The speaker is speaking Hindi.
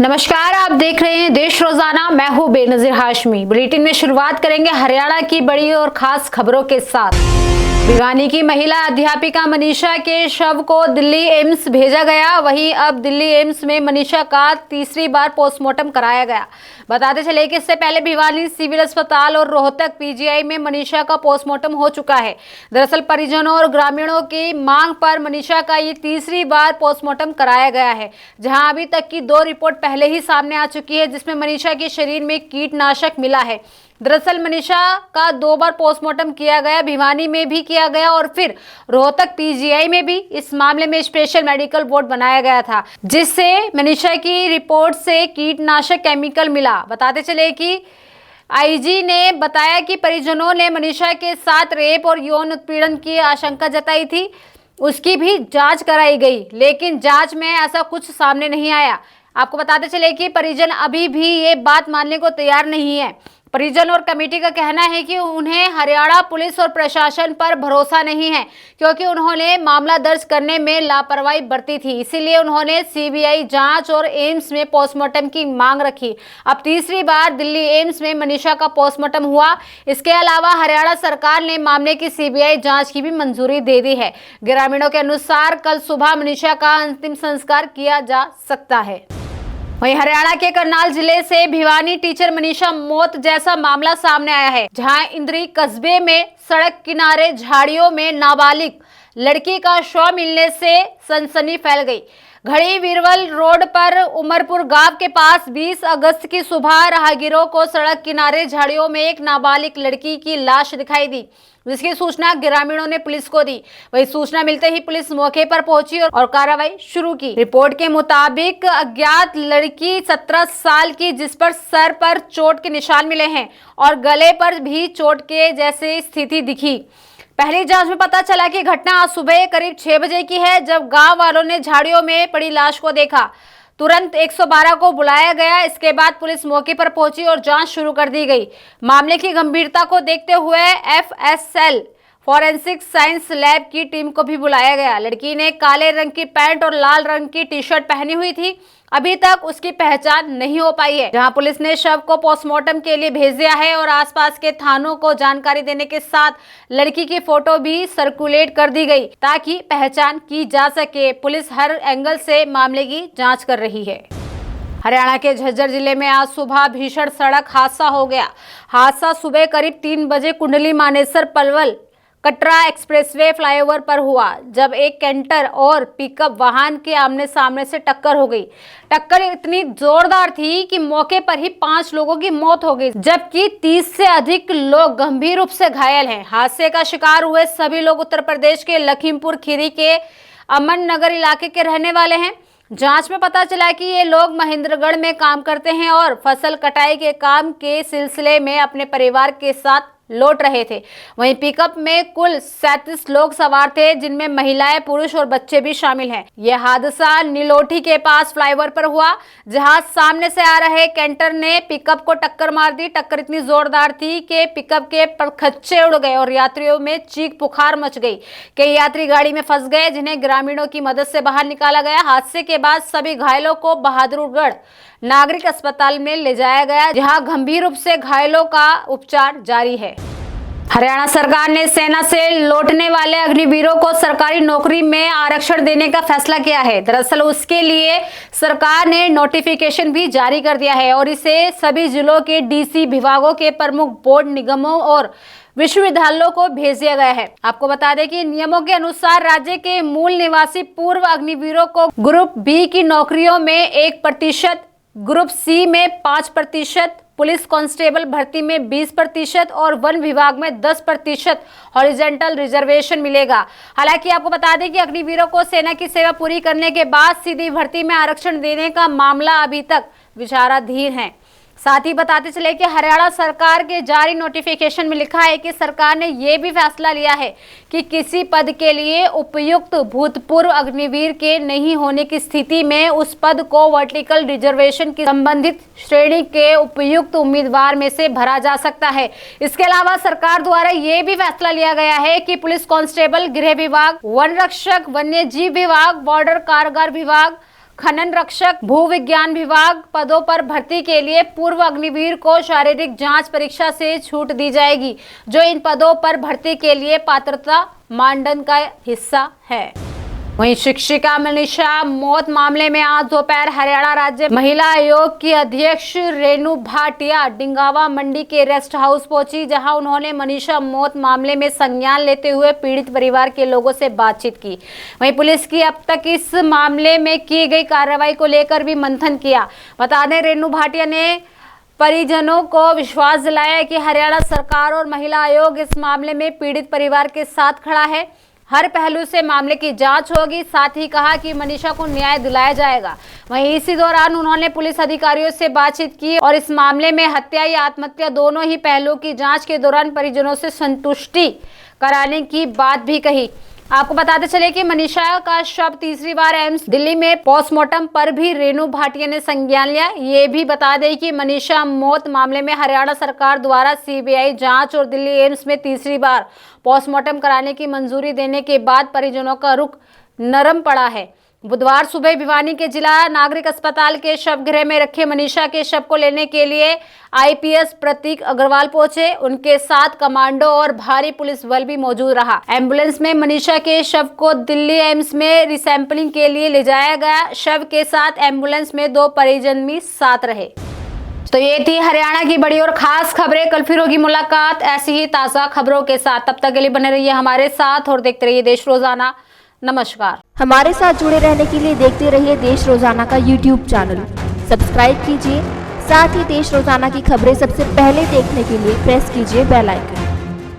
नमस्कार, आप देख रहे हैं देश रोजाना। मैं हूं बेनजीर हाशमी। बुलेटिन में शुरुआत करेंगे हरियाणा की बड़ी और खास खबरों के साथ। भिवानी की महिला अध्यापिका मनीषा के शव को दिल्ली एम्स भेजा गया। वहीं अब दिल्ली एम्स में मनीषा का तीसरी बार पोस्टमार्टम कराया गया। बताते चले कि इससे पहले भिवानी सिविल अस्पताल और रोहतक पीजीआई में मनीषा का पोस्टमार्टम हो चुका है। दरअसल परिजनों और ग्रामीणों की मांग पर मनीषा का ये तीसरी बार पोस्टमार्टम कराया गया है, जहां अभी तक की 2 रिपोर्ट पहले ही सामने आ चुकी है, जिसमें मनीषा के शरीर में कीटनाशक मिला है। दरअसल मनीषा का 2 बार पोस्टमार्टम किया गया, भिवानी में भी किया गया और फिर रोहतक पीजीआई में भी। इस मामले में स्पेशल मेडिकल बोर्ड बनाया गया था, जिससे मनीषा की रिपोर्ट से कीटनाशक केमिकल मिला। बताते चले कि आईजी ने बताया कि परिजनों ने मनीषा के साथ रेप और यौन उत्पीड़न की आशंका जताई थी। उसकी भी जांच कराई गई, लेकिन जांच में ऐसा कुछ सामने नहीं आया। आपको बताते चले कि परिजन अभी भी ये बात मानने को तैयार नहीं है। परिजन और कमेटी का कहना है कि उन्हें हरियाणा पुलिस और प्रशासन पर भरोसा नहीं है, क्योंकि उन्होंने मामला दर्ज करने में लापरवाही बरती थी। इसीलिए उन्होंने सीबीआई जांच और एम्स में पोस्टमार्टम की मांग रखी। अब तीसरी बार दिल्ली एम्स में मनीषा का पोस्टमार्टम हुआ। इसके अलावा हरियाणा सरकार ने मामले की सीबीआई जांच की भी मंजूरी दे दी है। ग्रामीणों के अनुसार कल सुबह मनीषा का अंतिम संस्कार किया जा सकता है। वहीं हरियाणा के करनाल जिले से भिवानी टीचर मनीषा मौत जैसा मामला सामने आया है, जहां इंद्री कस्बे में सड़क किनारे झाड़ियों में नाबालिग लड़की का शव मिलने से सनसनी फैल गई। घड़ी वीरवल रोड पर उमरपुर गांव के पास 20 अगस्त की सुबह राहगीरों को सड़क किनारे झाड़ियों में एक नाबालिग लड़की की लाश दिखाई दी, जिसकी सूचना ग्रामीणों ने पुलिस को दी। वही सूचना मिलते ही पुलिस मौके पर पहुंची और कार्रवाई शुरू की। रिपोर्ट के मुताबिक अज्ञात लड़की 17 साल की, जिस पर सर पर चोट के निशान मिले हैं और गले पर भी चोट के जैसी स्थिति दिखी। पहली जांच में पता चला कि घटना आज सुबह करीब 6 बजे की है, जब गांव वालों ने झाड़ियों में पड़ी लाश को देखा। तुरंत 112 को बुलाया गया। इसके बाद पुलिस मौके पर पहुंची और जांच शुरू कर दी गई। मामले की गंभीरता को देखते हुए एफएसएल फॉरेंसिक साइंस लैब की टीम को भी बुलाया गया। लड़की ने काले रंग की पैंट और लाल रंग की टी-शर्ट पहनी हुई थी। अभी तक उसकी पहचान नहीं हो पाई है। जहां पुलिस ने शव को पोस्टमार्टम के लिए भेज दिया है और आसपास के थानों को जानकारी देने के साथ लड़की की फोटो भी सर्कुलेट कर दी गई, ताकि पहचान की जा सके। पुलिस हर एंगल से मामले की जांच कर रही है। हरियाणा के झज्जर जिले में आज सुबह भीषण सड़क हादसा हो गया। हादसा सुबह करीब 3 बजे कुंडली मानेसर पलवल कटरा एक्सप्रेसवे फ्लाईओवर पर हुआ, जब एक कैंटर और पिकअप वाहन के आमने सामने से टक्कर हो गई। टक्कर इतनी जोरदार थी कि मौके पर ही 5 लोगों की मौत हो गई, जबकि 30 से अधिक लोग गंभीर रूप से घायल हैं। हादसे का शिकार हुए सभी लोग उत्तर प्रदेश के लखीमपुर खीरी के अमन नगर इलाके के रहने वाले हैं। जांच में पता चला कि ये लोग महेंद्रगढ़ में काम करते हैं और फसल कटाई के काम के सिलसिले में अपने परिवार के साथ लौट रहे थे। वहीं पिकअप में कुल 37 लोग सवार थे, जिनमें महिलाएं, पुरुष और बच्चे भी शामिल हैं। यह हादसा नीलोठी के पास फ्लाईओवर पर हुआ, जहां सामने से आ रहे कैंटर ने पिकअप को टक्कर मार दी। टक्कर इतनी जोरदार थी कि पिकअप के परखच्चे उड़ गए और यात्रियों में चीख पुकार मच गई। कई यात्री गाड़ी में फंस गए, जिन्हें ग्रामीणों की मदद से बाहर निकाला गया। हादसे के बाद सभी घायलों को बहादुरगढ़ नागरिक अस्पताल में ले जाया गया, जहां गंभीर रूप से घायलों का उपचार जारी है। हरियाणा सरकार ने सेना से लौटने वाले अग्निवीरों को सरकारी नौकरी में आरक्षण देने का फैसला किया है। दरअसल उसके लिए सरकार ने नोटिफिकेशन भी जारी कर दिया है और इसे सभी जिलों के डीसी, विभागों के प्रमुख, बोर्ड, निगमों और विश्वविद्यालयों को भेज दिया गया है। आपको बता दें कि नियमों के अनुसार राज्य के मूल निवासी पूर्व अग्निवीरों को ग्रुप बी की नौकरियों में 1%, ग्रुप सी में 5%, पुलिस कांस्टेबल भर्ती में 20% और वन विभाग में 10% हॉरिजॉन्टल रिजर्वेशन मिलेगा। हालांकि आपको बता दें कि अग्निवीरों को सेना की सेवा पूरी करने के बाद सीधी भर्ती में आरक्षण देने का मामला अभी तक विचाराधीन है। साथ ही बताते चले कि हरियाणा सरकार के जारी नोटिफिकेशन में लिखा है कि सरकार ने यह भी फैसला लिया है कि किसी पद के लिए उपयुक्त भूतपूर्व अग्निवीर के नहीं होने की स्थिति में उस पद को वर्टिकल रिजर्वेशन की संबंधित श्रेणी के उपयुक्त उम्मीदवार में से भरा जा सकता है। इसके अलावा सरकार द्वारा यह भी फैसला लिया गया है कि पुलिस कांस्टेबल, गृह विभाग, वन रक्षक, वन्य जीव विभाग, बॉर्डर कारागार विभाग, खनन रक्षक, भू विज्ञान विभाग पदों पर भर्ती के लिए पूर्व अग्निवीर को शारीरिक जांच परीक्षा से छूट दी जाएगी, जो इन पदों पर भर्ती के लिए पात्रता मानदंड का हिस्सा है। वहीं शिक्षिका मनीषा मौत मामले में आज दोपहर हरियाणा राज्य महिला आयोग की अध्यक्ष रेणु भाटिया डिंगावा मंडी के रेस्ट हाउस पहुंची, जहां उन्होंने मनीषा मौत मामले में संज्ञान लेते हुए पीड़ित परिवार के लोगों से बातचीत की। वहीं पुलिस की अब तक इस मामले में की गई कार्रवाई को लेकर भी मंथन किया। बता दें, रेणु भाटिया ने परिजनों को विश्वास दिलाया कि हरियाणा सरकार और महिला आयोग इस मामले में पीड़ित परिवार के साथ खड़ा है। हर पहलू से मामले की जांच होगी। साथ ही कहा कि मनीषा को न्याय दिलाया जाएगा। वहीं इसी दौरान उन्होंने पुलिस अधिकारियों से बातचीत की और इस मामले में हत्या या आत्महत्या दोनों ही पहलुओं की जांच के दौरान परिजनों से संतुष्टि कराने की बात भी कही। आपको बताते चले कि मनीषा का शव तीसरी बार एम्स दिल्ली में पोस्टमार्टम पर भी रेणु भाटिया ने संज्ञान लिया। ये भी बता दें कि मनीषा मौत मामले में हरियाणा सरकार द्वारा सीबीआई जांच और दिल्ली एम्स में तीसरी बार पोस्टमार्टम कराने की मंजूरी देने के बाद परिजनों का रुख नरम पड़ा है। बुधवार सुबह भिवानी के जिला नागरिक अस्पताल के शवगृह में रखे मनीषा के शव को लेने के लिए आईपीएस प्रतीक अग्रवाल पहुंचे। उनके साथ कमांडो और भारी पुलिस बल भी मौजूद रहा। एम्बुलेंस में मनीषा के शव को दिल्ली एम्स में रिसैंपलिंग के लिए ले जाया गया। शव के साथ एम्बुलेंस में 2 परिजन भी साथ रहे। तो ये थी हरियाणा की बड़ी और खास खबरें। कल फिर होगी मुलाकात ऐसी ही ताज़ा खबरों के साथ। तब तक के लिए बने रहिए हमारे साथ और देखते रहिए देश रोजाना। नमस्कार। हमारे साथ जुड़े रहने के लिए देखते रहिए देश रोजाना का यूट्यूब चैनल सब्सक्राइब कीजिए। साथ ही देश रोजाना की खबरें सबसे पहले देखने के लिए प्रेस कीजिए बेल आइकन।